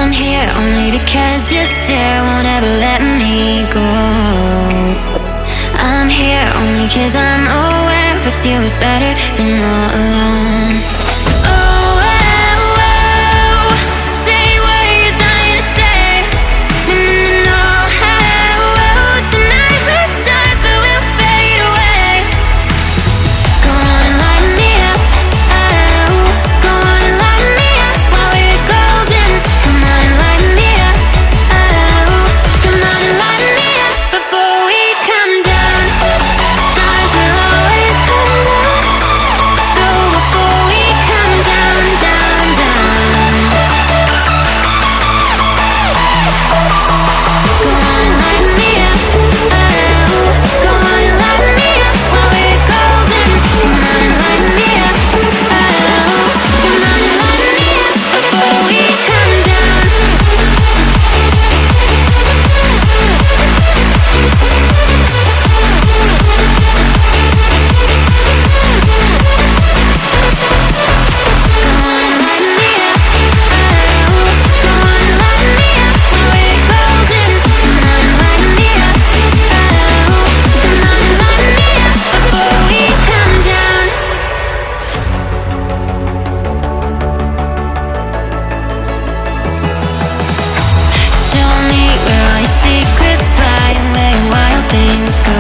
I'm here only because your stare won't ever let me go. I'm here only cause I'm aware with you is better than all alone. Oh, oh, oh, say what you're dying to say. No, no, no, no. Oh, oh, tonight we're stars but we'll fade away. Go on and light me up. Oh, go on and light me up while we're golden. Come on and light me up. Oh, come on and light me up before we come down. Stars will always come down. So before we come down, down, down. Go on and light me up. Oh, go on and light me up while we're golden. Come on and light me up. Oh, come on and light me up before we come down. Go on and light me up. Oh, go on and light me up while we're golden. Come on and light me up. Oh, come on and light me up before we come down. Show me where all your secrets lie and where your wild things go.